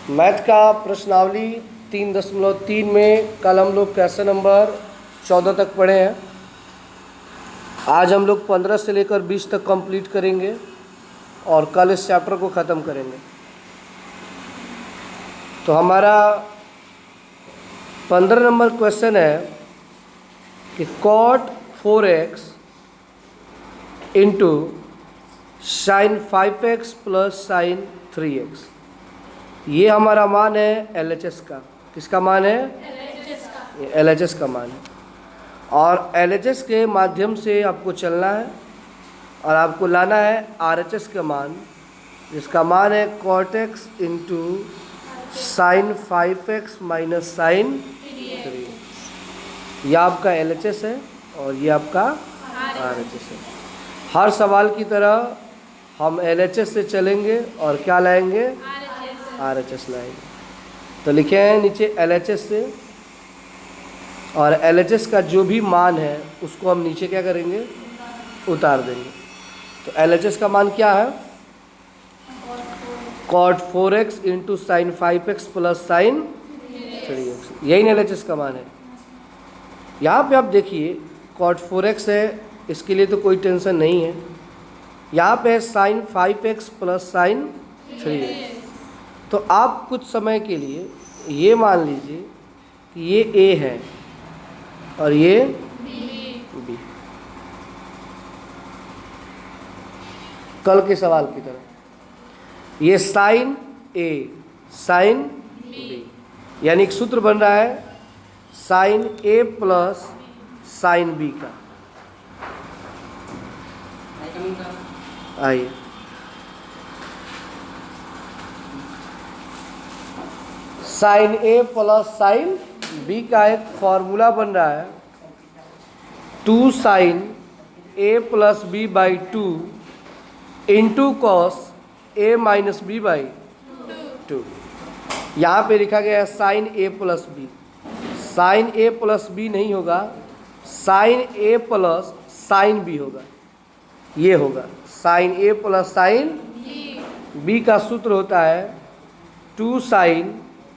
Math का प्रश्नावली 3.3 में कल हम लोग क्वेश्चन नंबर 14 तक पढ़े हैं। आज हम लोग 15 से लेकर 20 तक कंप्लीट करेंगे और कल इस चैप्टर को ख़त्म करेंगे। तो हमारा 15 नंबर क्वेश्चन है कि cot 4x into sine 5x plus sine 3x, ये हमारा मान है LHS का। किसका मान है? LHS का मान है। और LHS के माध्यम से आपको चलना है और आपको लाना है RHS का मान, जिसका मान है cot x into sine 5x minus sine 3। यह आपका LHS है और ये आपका RHS है। हर सवाल की तरह हम LHS से चलेंगे और क्या लाएंगे? RHS लाएंगे। तो लिखे हैं नीचे LHS से, और LHS का जो भी मान है उसको हम नीचे क्या करेंगे? उतार देंगे। तो LHS का मान क्या है? cot 4x into sine 5x plus sine 3x, यही LHS का मान है। यहाँ पे आप देखिए cot 4x है, इसके लिए तो कोई टेंशन नहीं है। यहाँ पे sign 5x plus sine 3x। तो आप कुछ समय के लिए ये मान लीजिए कि ये A है और ये B। कल के सवाल की तरह ये साइन A साइन B, यानी एक सूत्र बन रहा है sine A plus sine B का। आइए sine A plus sine B का एक फॉर्मूला बन रहा है 2 sine A plus B by 2 into cos A minus B by 2। यहाँ पे लिखा गया है sine A plus B। Sine A plus B नहीं होगा, sine A plus sine B होगा। ये होगा sine A plus sine B का सूत्र होता है 2 sine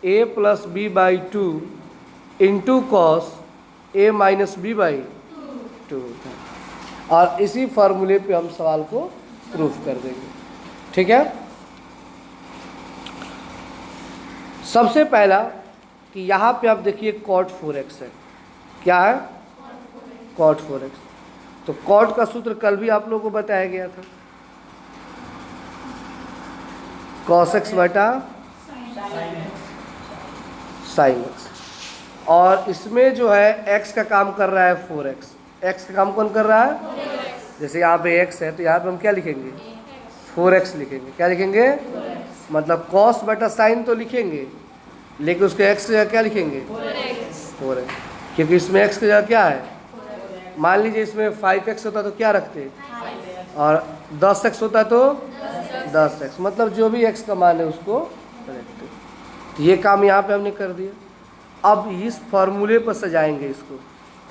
A plus B by 2 into cos A minus B by 2 होता है। और इसी फार्मूले पे हम सवाल को प्रूफ कर देंगे। ठीक है। सबसे पहला कि यहाँ पे आप देखिए cot 4x है। क्या है? cot 4x। तो cot का सूत्र कल भी आप लोगों को बताया गया था, cos x बटा sin x। और इसमें जो है x का काम कर रहा है 4x। x का काम कौन कर रहा है? जैसे यहाँ पे x है तो यहाँ पे हम क्या लिखेंगे? 4x लिखेंगे। क्या लिखेंगे? मतलब cos बटा sin तो लिखेंगे, लेकिन उसको x की जगह क्या लिखेंगे? 4x। क्योंकि इसमें x की जगह क्या है? मान लीजिए इसमें 5x होता तो क्या रखते, और 10x होता तो 10x, मतलब जो भी x का मान है उसको रखते। तो ये काम यहाँ पे हमने कर दिया। अब इस फार्मूले पर सजाएंगे इसको,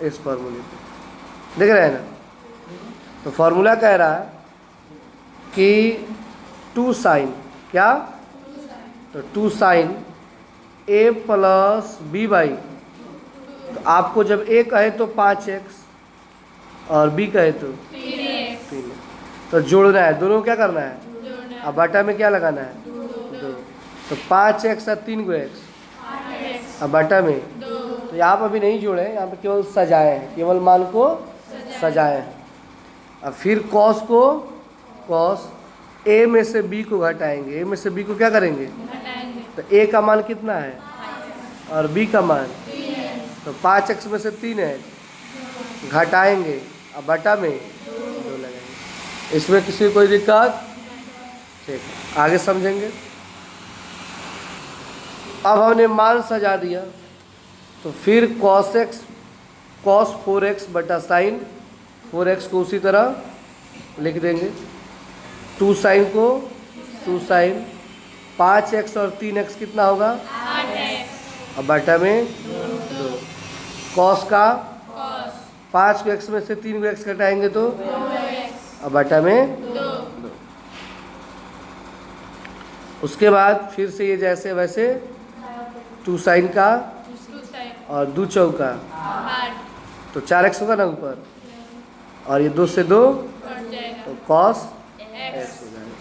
इस फार्मूले पे देख रहे हैं ना। तो फार्मूला कह रहा है कि 2 साइन क्या? तो 2 sine A plus B by, तो आपको जब A कहे तो 5x और B कहे तो 3x। तो जोड़ना है, दोनों क्या करना है? अब बटा में क्या लगाना है? 2। तो 5x और 3 को x, अब बटा में। तो यहाँ पर अभी नहीं जोड़े, यहाँ पे केवल सजाए हैं, केवल मान को सजाए हैं। अब फिर cos को, cos A में से B को घटाएंगे। A में से B को क्या करेंगे? तो A का मान कितना है और B का मान? तो 5x में से 3 है, घटाएंगे, अब बटा में 2 लगाएंगे। इसमें किसी कोई दिक्कत? ठीक, आगे समझेंगे। अब हमने मान सजा दिया, तो फिर cos 4x बटा साइन 4x को उसी तरह लिख देंगे। 2 साइन को 2 साइन, 5x और 3x कितना होगा? 8x, अब बटा में 2। cos का 5 को x में से 3 को x घटाएंगे तो 2x, अब बटा में 2। उसके बाद फिर से ये जैसे वैसे 2 साइन का और 2 चौका, तो 4x होगा ना ऊपर, और ये 2 से 2 तो cos x हो जाएगा।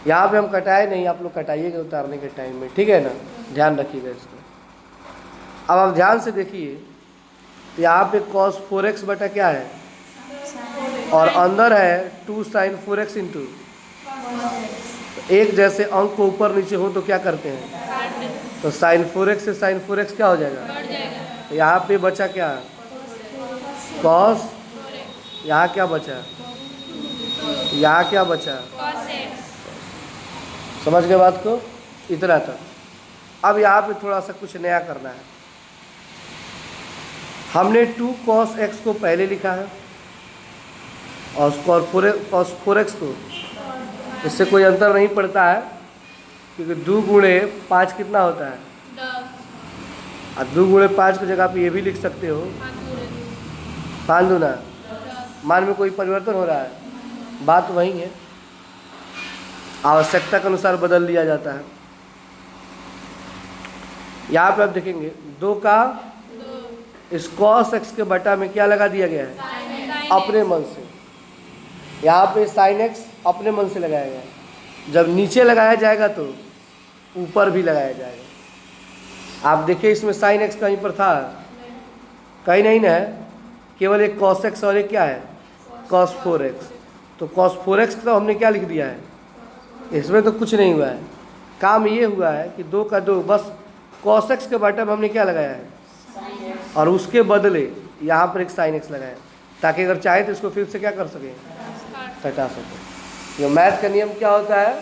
यहाँ पे हम कटाए नहीं, आप लोग कटाइएगा उतारने के टाइम में, ठीक है ना, ध्यान रखिएगा इसको। अब आप ध्यान से देखिए, यहाँ पे cos 4x बटा क्या है, और अंदर है 2 sin 4x इंटू, एक जैसे अंक को ऊपर नीचे हो तो क्या करते हैं, तो sin 4x से sin 4x क्या हो जाएगा, तो यहाँ पे बचा क्या, cos, यहाँ क्या बचा, यहाँ क्या बचा, समझ गए बात को, इतना था। अब यहाँ पे थोड़ा सा कुछ नया करना है। हमने 2 cos x को पहले लिखा है और cos 4x को, इससे कोई अंतर नहीं पड़ता है, क्योंकि 2 गुणे 5 कितना होता है, 10, और 2 गुणे 5 की जगह पे ये भी लिख सकते हो 5 दूना, मान में कोई परिवर्तन हो रहा है, बात वही है, आवश्यकता के अनुसार बदल लिया जाता है। यहाँ पे आप देखेंगे 2 का इस cos x के बटा में क्या लगा दिया गया है, अपने मन से, यहाँ पे sin x अपने मन से लगाया गया है। जब नीचे लगाया जाएगा तो ऊपर भी लगाया जाएगा। आप देखिए इसमें sin x कहीं पर था, कहीं नहीं ना है, केवल एक cos x और एक क्या है, cos 4x। तो cos 4x तो हमने क्या लिख दिया है, इसमें तो कुछ नहीं हुआ है, काम ये हुआ है कि 2 का 2 बस cos x के बटा में हमने क्या लगाया है, और उसके बदले यहाँ पर एक sin x लगाया, ताकि अगर चाहे तो इसको फिर से क्या कर सकें, हटा सकें। ये मैथ का नियम क्या होता है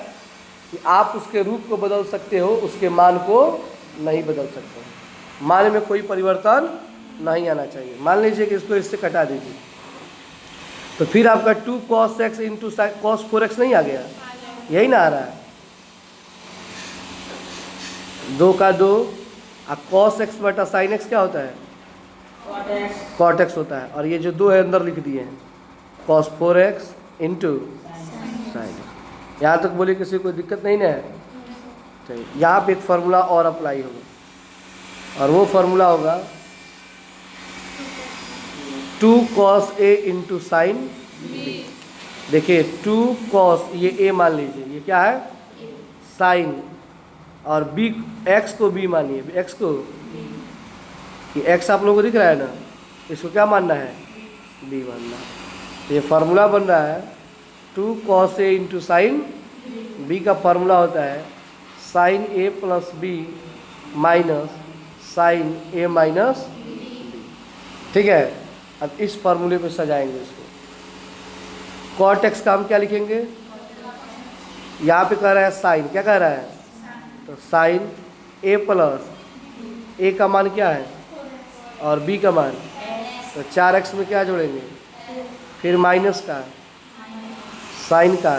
कि आप उसके रूप को बदल सकते हो, उसके मान को नहीं बदल सकते। मान में कोई परिवर्तन नहीं आना चाहिए। मान लीजिए कि इसको इससे कटा दीजिए, तो फिर आपका 2 cos x into cos 4x नहीं आ गया, यही ना आ रहा है, 2 का 2 और cos x बटा sin x क्या होता है, cot x होता है, और ये जो 2 है अंदर लिख दिए हैं cos 4x into sin x। यहाँ तक बोलिए किसी को कोई दिक्कत नहीं ना है। तो यहाँ पे एक फार्मूला और अप्लाई होगा, और वो फार्मूला होगा 2 cos a into sine b। देखिए 2 cos, ये a मान लीजिए, ये क्या है साइन, और b x को b मानिए, x को, ये x आप लोगों को दिख रहा है ना, इसको क्या मानना है, b मानना है। तो ये फार्मूला बन रहा है 2 cos a into sine b का फार्मूला होता है sine a plus b minus sine a minus b। ठीक है, अब इस फार्मूले पे सजाएंगे इसको। cot x का हम क्या लिखेंगे, यहाँ पे कह रहा है साइन, क्या कह रहा है, तो साइन a प्लस a का मान क्या है और b का मान, तो 4x में क्या जोड़ेंगे, फिर माइनस का साइन का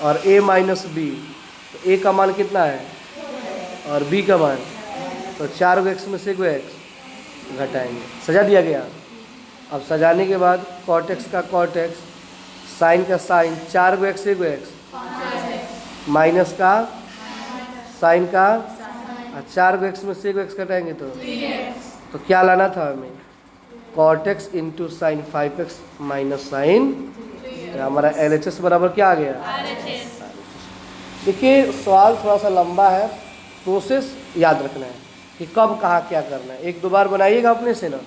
और a माइनस b, तो a का मान कितना है और b का मान, तो 4x में से x घटाएंगे, सजा दिया गया। अब सजाने के बाद cot x का cot x, साइन का साइन, 4x से x माइनस का साइन का, और 4x में से x घटाएंगे तो क्या लाना था हमें, cot x into sine 5x minus sine, हमारा LHS बराबर क्या आ गया। देखिए सवाल थोड़ा सा लंबा है, प्रोसेस याद रखना है कि कब कहाँ क्या करना है, 1-2 बार बनाइएगा अपने से ना,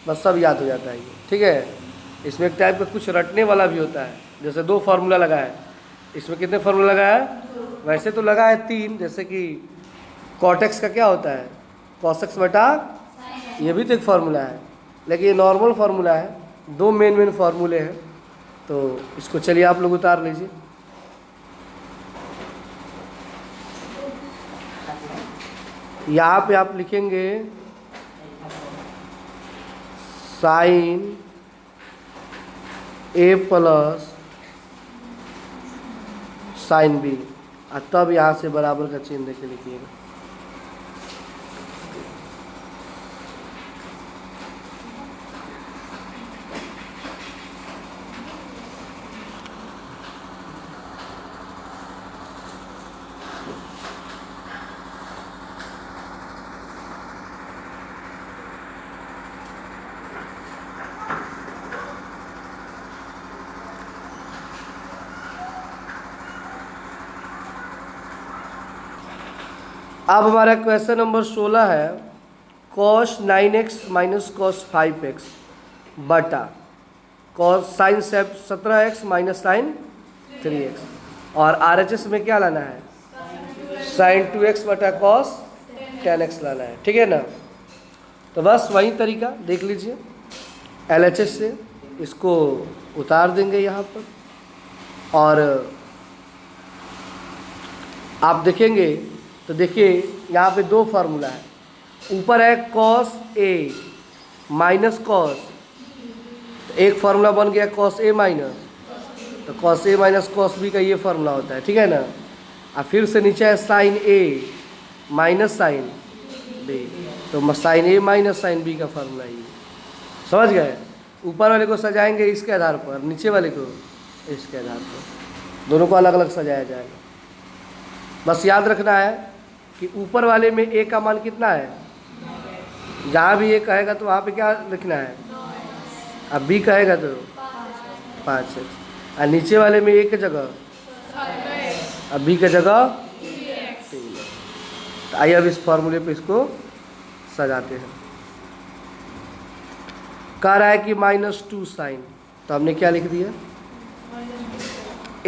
बस सब याद हो जाता है ये, ठीक है। इसमें एक टाइप का कुछ रटने वाला भी होता है, जैसे 2 फार्मूला लगा है, इसमें कितने फार्मूला लगा है, वैसे तो लगा है 3, जैसे कि cot x का क्या होता है cos x बटा, ये भी तो एक फार्मूला है, लेकिन ये नॉर्मल फार्मूला है, 2 मेन फार्मूले हैं, तो इसको चलिए आप लोग उतार लीजिए। यहाँ पे आप लिखेंगे sine a plus sine b, और तब यहाँ से बराबर का चिन्ह देके लिखिएगा। अब हमारा क्वेश्चन नंबर 16 है cos 9x minus cos 5x बटा cos sign 17x minus sine 3x और RHS में क्या लाना है साइन 2x बटा cos 10x लाना है, ठीक है ना। तो बस वही तरीका देख लीजिए, LHS से इसको उतार देंगे यहाँ पर और आप देखेंगे तो देखिए यहाँ पे दो फार्मूला है, ऊपर है cos A माइनस cos, तो एक फार्मूला बन गया cos A माइनस, तो cos A minus cos B का ये फार्मूला होता है, ठीक है ना। और फिर से नीचे है sine A minus sine B, तो sine A minus sine B का फार्मूला ये, समझ गए। ऊपर वाले को सजाएंगे इसके आधार पर, नीचे वाले को इसके आधार पर, दोनों को अलग अलग सजाया जाएगा। बस याद रखना है कि ऊपर वाले में A का मान कितना है, जहाँ भी A कहेगा तो वहाँ पे क्या लिखना है, अब B कहेगा तो 5x, और नीचे वाले में A की जगह अब B की जगह 3। तो आइए अब इस फॉर्मूले पे इसको सजाते हैं। कह रहा है कि -2 साइन, तो हमने क्या लिख दिया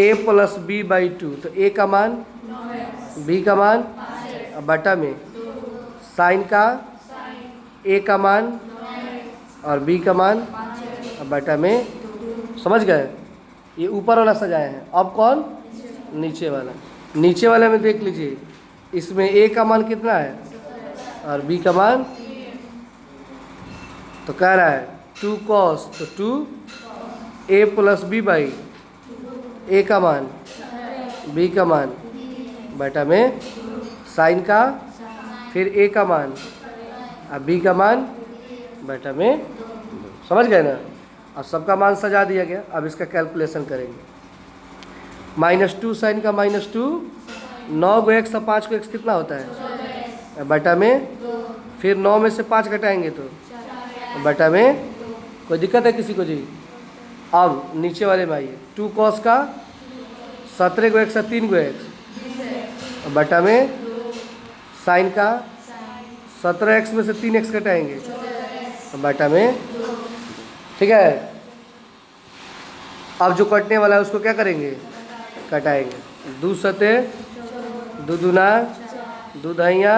A प्लस B बाई 2, तो A का मान B का मान बटा में साइन का A का मान और B का मान बटा में, समझ गए। ये ऊपर वाला सजाए हैं। अब कौन नीचे वाला, नीचे वाले में देख लीजिए इसमें A का मान कितना है और B का मान, तो कह रहा है 2 cos, तो 2 A plus B by A का मान B का मान बटा में साइन का फिर A का मान और B का मान बटा में, समझ गए ना। अब सबका मान सजा दिया गया, अब इसका कैलकुलेशन करेंगे। -2 साइन का -2, 9 को x और 5 को x कितना होता है बटा में, फिर 9 में से 5 घटाएंगे तो बटा में, कोई दिक्कत है किसी को जी। अब नीचे वाले में आइए, 2 cos का 17 को x और 3 को x बटा में साइन का 17x में से 3x घटाएंगे बटा में, ठीक है। अब जो कटने वाला है उसको क्या करेंगे, कटाएंगे। 2 सते 2 दूना 2 दहिया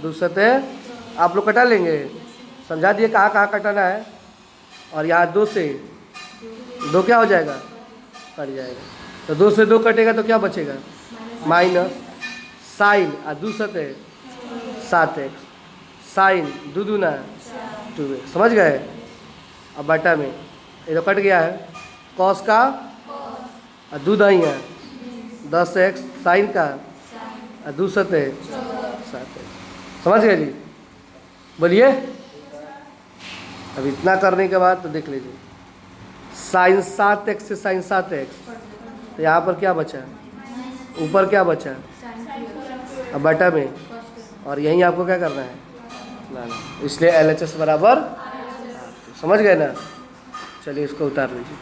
2 सते, आप लोग कटा लेंगे, समझा दिए कहाँ कहाँ कटाना है। और यहाँ 2 से 2 क्या हो जाएगा, कट जाएगा, तो 2 से 2 कटेगा तो क्या बचेगा माइनस साइन और 2 सते 7x, साइन 2 दूना 2x, समझ गए। अब बटा में ये तो कट गया है, कॉस का और 2 दहिया 10x, साइन का और 2 सते 7x, समझ गए जी। बोलिए। अब इतना करने के बाद तो देख लीजिए साइन 7x से साइन 7x, तो यहाँ पर क्या बचा, ऊपर क्या बचा अब बटा में, और यहीं आपको क्या करना है लाना, इसलिए LHS बराबर, समझ गए ना। चलिए इसको उतार लीजिए।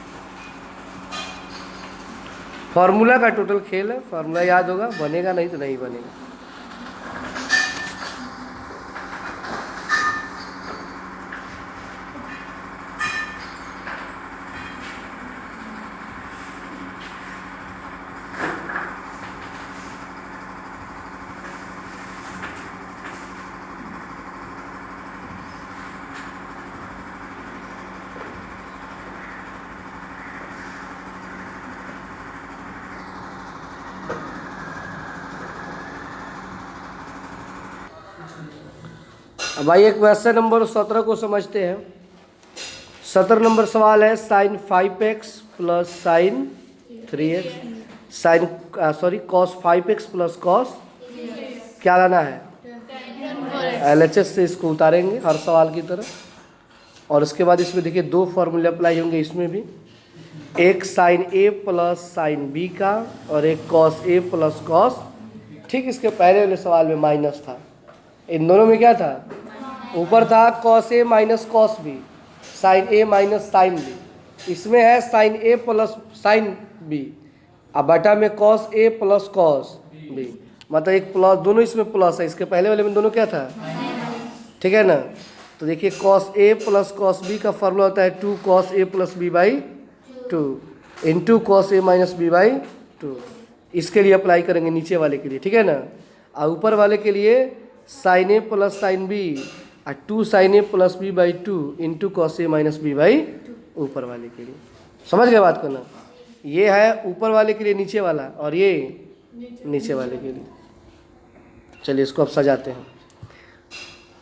फॉर्मूला का टोटल खेल है, फॉर्मूला याद होगा, बनेगा नहीं तो नहीं बनेगा। अब आइए क्वेश्चन नंबर 17 को समझते हैं। 17 नंबर सवाल है sine 5x plus sine 3x, sine cos 5x plus cos क्या लाना है, LHS से इसको उतारेंगे हर सवाल की तरह। और उसके बाद इसमें देखिए 2 फॉर्मूले अप्लाई होंगे इसमें भी, एक sine A plus sine B का और एक cos A प्लस cos, ठीक इसके पहले वाले सवाल में माइनस था, इन दोनों में क्या था, ऊपर था cos A minus cos B, sine A minus sine B, इसमें है sine A plus sine B, अब बटा में cos A plus cos B। मतलब एक प्लस, दोनों इसमें प्लस है, इसके पहले वाले में दोनों क्या था, ठीक है ना। तो देखिए cos A plus cos B का फॉर्मूला होता है 2 cos a plus B by 2 into cos A minus B by 2। इसके लिए अप्लाई करेंगे नीचे वाले के लिए, ठीक है ना। और ऊपर वाले के लिए sine A plus sine B और 2 sin a plus B by 2 into cos A minus B by ऊपर वाले के लिए। समझ गए बात को ना। ये है ऊपर वाले के लिए नीचे वाला, और ये नीचे वाले के लिए। चलिए इसको अब सजाते हैं।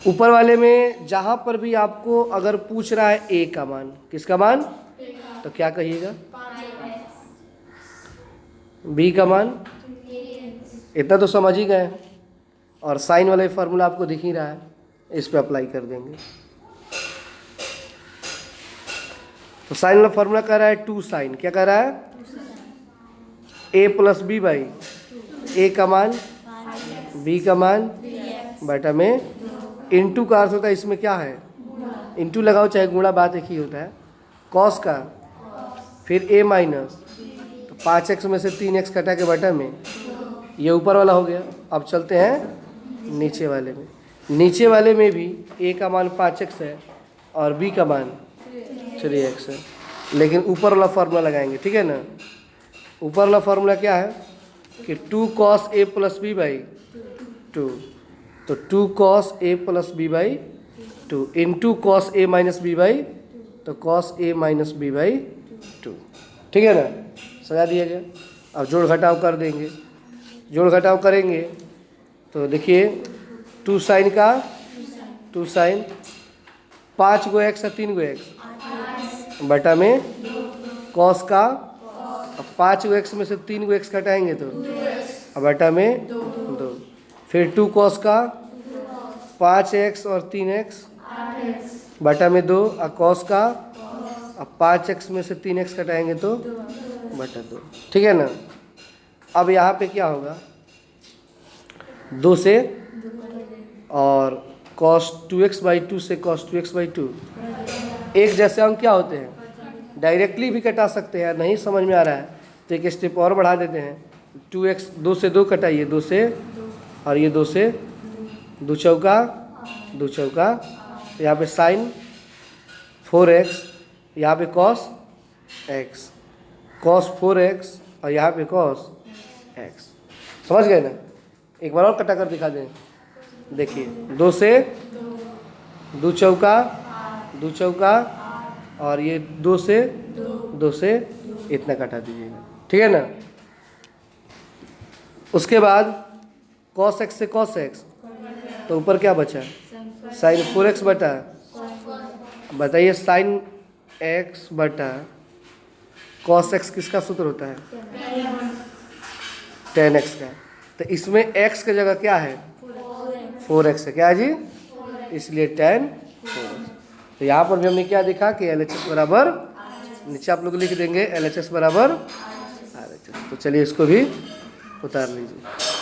ऊपर वाले में जहाँ पर भी आपको अगर पूछ रहा है ए का मान, किसका मान, तो क्या कहिएगा, बी का मान, इतना तो समझ ही गए। और साइन वाला फार्मूला आपको दिख ही रहा है, इस पे अप्लाई कर देंगे। तो साइन वाला फार्मूला कह रहा है 2 sin, क्या कह रहा है, ए प्लस बी बाई ए का मान बी का मान बटा में इंटू का अर्थ होता है इसमें क्या है, इंटू लगाओ चाहे गुणा, बात एक ही होता है। कॉस का फिर ए माइनस, तो 5x में से 3x कटा के बटा में, ये ऊपर वाला हो गया। अब चलते हैं नीचे वाले में। नीचे वाले में भी a का मान 5x है और b का मान 3x है, लेकिन ऊपर वाला फार्मूला लगाएंगे, ठीक है ना। ऊपर वाला फार्मूला क्या है कि 2 cos a plus B by 2, तो 2 cos a plus B by 2 into cos A minus B by, तो cos a minus B by 2, ठीक है ना। सजा दिया गया। अब जोड़ घटाव कर देंगे। जोड़ घटाव करेंगे तो देखिए 2 sin का 2 sin 5 गो x और 3 गो x बटा में cos का, अब 5 गो x में से 3 गो x घटाएंगे तो अब बटा में 2, फिर 2 cos का 5x और 3x बटा में 2 और cos का, अब 5x में से 3x घटाएंगे तो बटा 2, ठीक है ना। अब यहाँ पे क्या होगा, 2 से और cos 2x बाई 2 से cos 2x बाई 2, एक जैसे अंक क्या होते हैं, डायरेक्टली भी कटा सकते हैं। नहीं समझ में आ रहा है तो एक स्टेप और बढ़ा देते हैं। 2x 2 से 2 कटाइए, 2 से, और ये 2 से 2 चौका 2 चौका, यहाँ पे साइन 4x, यहाँ पे cos x, cos 4x और यहाँ पे cos x। समझ गए ना। एक बार और कटा कर दिखा दें। देखिए 2 से 2 चौका 2 चौका, और ये 2 से इतना कटा दीजिएगा, ठीक है ना। उसके बाद cos x से cos x, तो ऊपर क्या बचा, साइन 4x बटा, बताइए साइन x बटा cos x किसका सूत्र होता है, tan x का। तो इसमें x की जगह क्या है, 4x है, क्या है जी, इसलिए tan 4x। तो यहाँ पर भी हमने क्या देखा कि LHS बराबर, नीचे आप लोग लिख देंगे LHS बराबर RHS। तो चलिए इसको भी उतार लीजिए।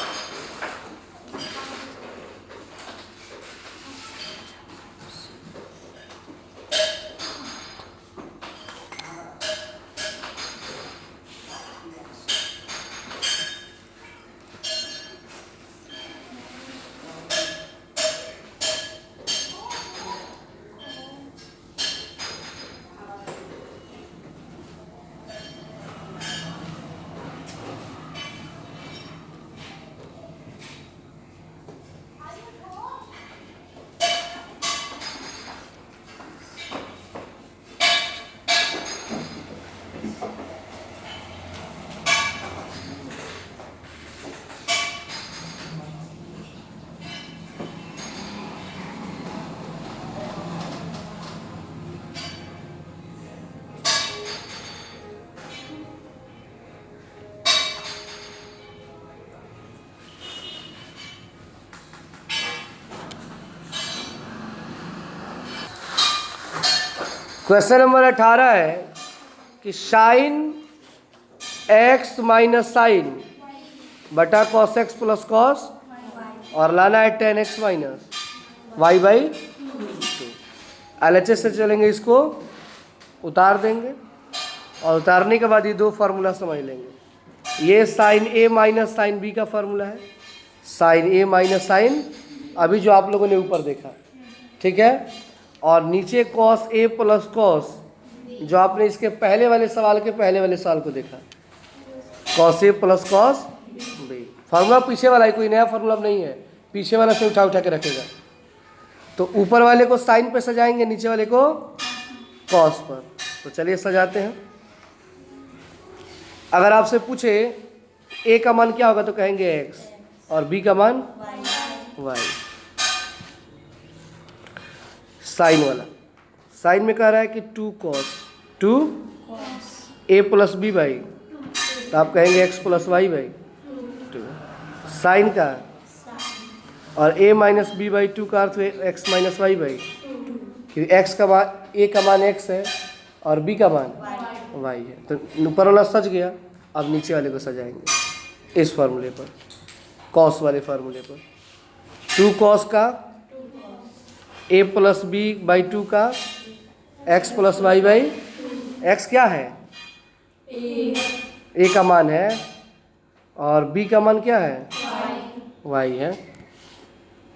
क्वेश्चन नंबर 18 है कि साइन x माइनस साइन बटा cos x प्लस कॉस, और लाना है tan x minus Y by 2। LHS से चलेंगे, इसको उतार देंगे, और उतारने के बाद ये दो फार्मूला समझ लेंगे। ये sine a minus sine b का फार्मूला है, साइन ए माइनस साइन अभी जो आप लोगों ने ऊपर देखा, ठीक है। और नीचे कॉस ए प्लस कॉस जो आपने इसके पहले वाले सवाल के पहले वाले सवाल को देखा, cos A plus cos B. Formula पीछे वाला है, कोई नया फार्मूला नहीं है, पीछे वाला से उठा के रखेगा। तो ऊपर वाले को साइन पे सजाएंगे, नीचे वाले को कॉस पर। तो चलिए सजाते हैं। अगर आपसे पूछे ए का मान क्या होगा तो कहेंगे एक्स और बी का मान वाई। साइन वाला, साइन में कह रहा है कि 2 cos 2 A plus B by, तो आप कहेंगे X plus Y by 2। Sine का और ए माइनस बी बाई 2 का अर्थ एक्स माइनस वाई बाई, क्योंकि एक्स का मान ए का मान एक्स है और बी का मान वाई है। तो ऊपर वाला सज गया, अब नीचे वाले को सजाएंगे इस फार्मूले पर, कॉस वाले फार्मूले पर। 2 cos का ए प्लस बी बाई 2 का X plus Y by, X क्या है ए का मान है और बी का मान क्या है वाई है।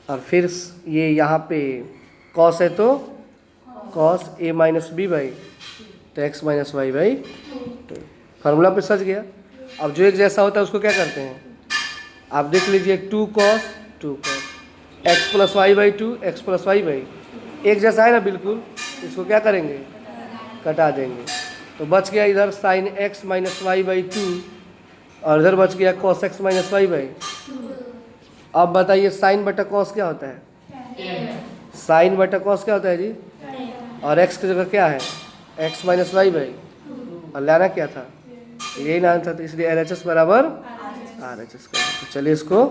और फिर ये यहाँ पे कॉस है तो cos A minus B by तो X minus Y by 2। Formula पे सज गया। अब जो एक जैसा होता है उसको क्या करते हैं, आप देख लीजिए 2 cos X plus Y by 2 X plus Y by, एक जैसा है ना बिल्कुल, इसको क्या करेंगे कटा देंगे। तो बच गया इधर sine X minus Y by 2 और इधर बच गया cos X minus Y by. अब बताइए साइन बटा कॉस क्या होता है, साइन बटा कॉस क्या होता है जी, और एक्स की जगह क्या है एक्स माइनस वाई बाई, और लाना क्या था यही ना था, तो इसलिए एल एच एस बराबर आर एच एस का। तो चलिए इसको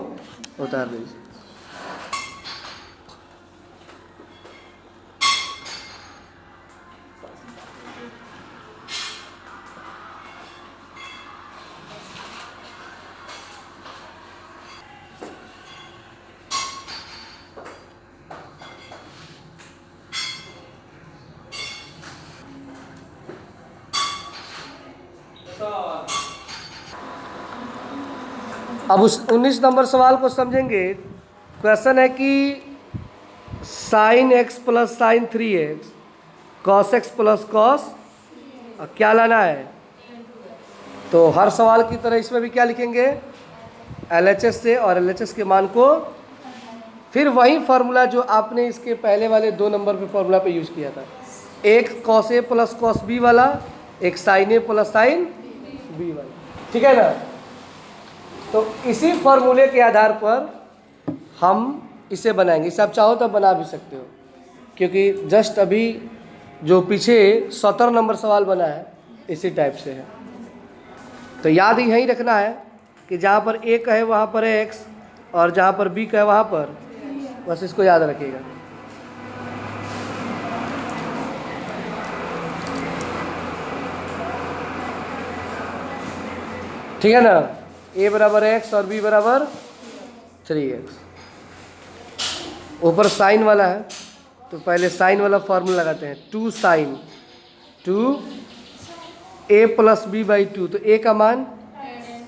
उतार दीजिए। अब उस 19 नंबर सवाल को समझेंगे। क्वेश्चन है कि sine x plus sine 3x cos x plus cos क्या लाना है। तो हर सवाल की तरह इसमें भी क्या लिखेंगे LHS से, और LHS के मान को फिर वही फार्मूला जो आपने इसके पहले वाले 2 नंबर पे फार्मूला पे यूज़ किया था, एक cos A plus cos B वाला, एक sign A plus sine B वाला, ठीक है ना। तो इसी फार्मूले के आधार पर हम इसे बनाएंगे। इसे आप चाहो तो बना भी सकते हो, क्योंकि जस्ट अभी जो पीछे 17 नंबर सवाल बना है इसी टाइप से है। तो याद यही रखना है कि जहाँ पर ए का है वहाँ पर है एक्स, और जहाँ पर बी का है वहाँ पर, बस इसको याद रखिएगा। ठीक है ना, ए बराबर एक्स और बी बराबर 3x। ऊपर साइन वाला है तो पहले साइन वाला फॉर्मूला लगाते हैं, 2 sine 2 A plus B by 2, तो ए का मान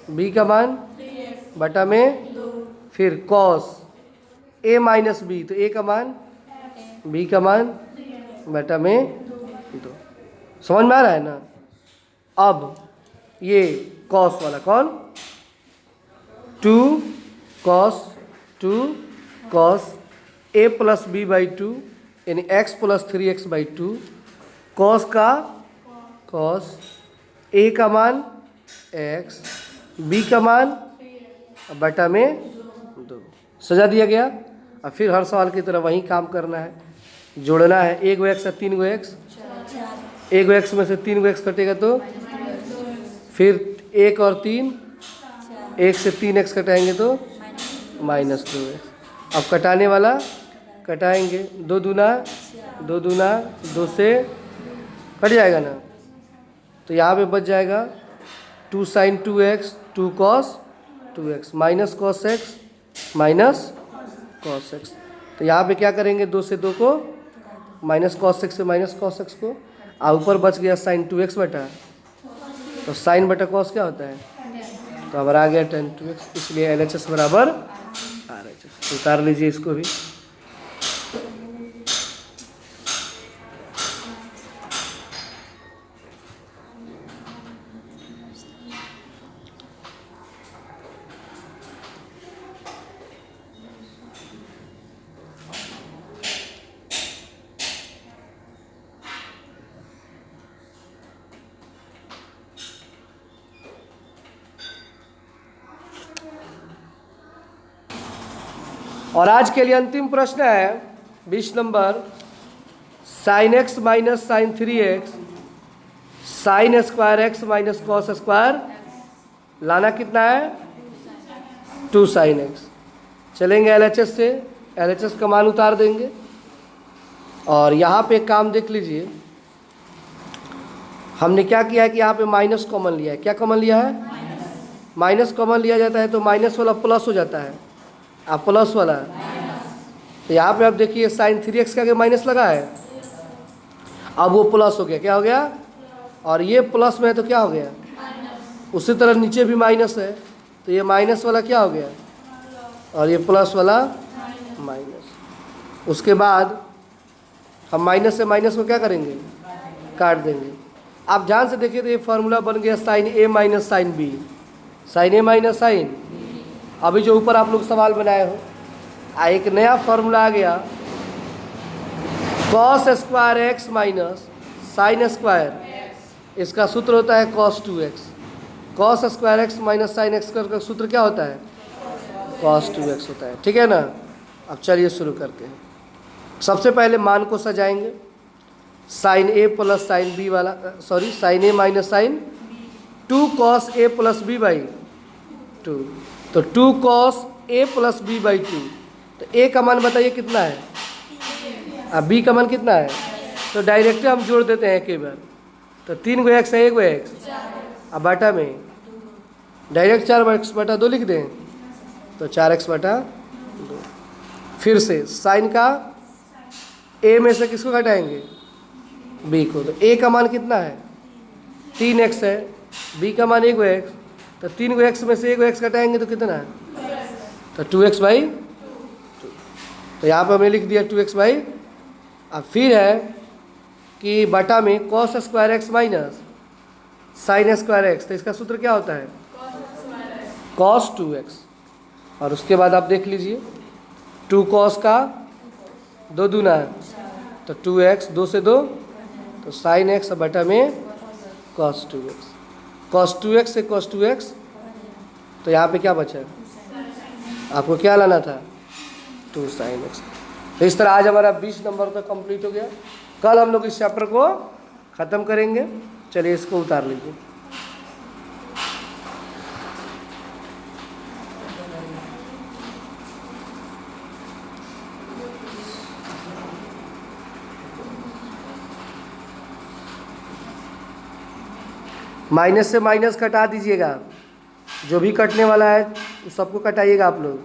बी का मान बटा में, फिर कॉस ए माइनस बी, तो ए का मान बी का मान बटा में 2। समझ में आ रहा है ना। अब ये कॉस वाला कौन, 2 cos A plus B by 2 यानी X plus 3x by 2, cos का कॉस ए का मान x, बी का मान बटा में 2, सजा दिया गया। और फिर हर सवाल की तरह वही काम करना है, जोड़ना है। 1 x से 3 x, 1 x में से 3 x कटेगा तो फिर 1 और 3, 1 से 3x कटाएंगे तो -2x। अब कटाने वाला कटाएंगे, 2 दूना 2 से कट जाएगा ना, तो यहाँ पे बच जाएगा 2 sine 2x 2 cos 2x minus cos x minus cos x। तो यहाँ पे क्या करेंगे, 2 से 2 को माइनस cos x से माइनस cos x को, और ऊपर बच गया साइन 2x बटा, तो साइन बटा cos क्या होता है, तो अब आ गया tan 2x, इसलिए LHS बराबर RHS उतार लीजिए इसको भी। और आज के लिए अंतिम प्रश्न है 20 नंबर, sine X minus sine 3x sine square X minus cos square लाना कितना है 2 साइन एक्स। चलेंगे LHS से, LHS का मान उतार देंगे और यहाँ पे एक काम देख लीजिए, हमने क्या किया है कि यहाँ पे माइनस कॉमन लिया है। क्या कॉमन लिया है? माइनस कॉमन लिया जाता है तो माइनस वाला प्लस हो जाता है, आप प्लस वाला। तो यहाँ पे आप देखिए साइन 3x का माइनस लगा है, अब वो प्लस हो गया। क्या हो गया? और ये प्लस में है तो क्या हो गया? उसी तरह नीचे भी माइनस है तो ये माइनस वाला क्या हो गया? और ये प्लस वाला माइनस। उसके बाद हम माइनस से माइनस को क्या करेंगे? काट देंगे। आप ध्यान से देखिए तो ये फार्मूला बन गया sine A minus sine B, sine A minus sine. अभी जो ऊपर आप लोग सवाल बनाए हो, एक नया फार्मूला आ गया, cos square X minus sine square, इसका सूत्र होता है cos 2x। Cos square X minus sine x का सूत्र क्या होता है? कॉस 2x होता है। ठीक है ना? अब चलिए शुरू करते हैं। सबसे पहले मान को सजाएंगे, sine A plus sine B वाला, sorry sine A minus sine 2 cos A plus B by 2, तो 2 cos A plus B by 2। तो A का मान बताइए कितना है? अब B का मान कितना है? तो डायरेक्ट हम जोड़ देते हैं एक बार, तो 3 गो x है, 1 गो x, अब बटा में डायरेक्ट 4x बटा 2 लिख दें, तो 4x बटा 2। फिर से साइन का A में से किसको घटाएंगे? B को। तो A का मान कितना है? 3x है, B का मान 1 गो x, तो 3 गो x में से 1 गो x घटाएंगे तो कितना है? तो 2x बाई 2। तो यहाँ पर हमने लिख दिया 2x बाई। अब फिर है कि बटा में cos square X minus sign square x, तो इसका सूत्र क्या होता है? Cos 2x। और उसके बाद आप देख लीजिए 2 कॉस का 2 दूना है तो 2x, 2 से 2 तो साइन एक्स बटा में कॉस 2x। कॉस 2x से कॉस 2x, तो यहाँ पे क्या बचा? आपको क्या लाना था? 2 साइन एक्स। तो इस तरह आज हमारा 20 नंबर तक कंप्लीट हो गया। कल हम लोग इस चैप्टर को ख़त्म करेंगे। चलिए इसको उतार लीजिए। माइनस से माइनस कटा दीजिएगा, जो भी कटने वाला है सबको कटाइएगा आप लोग।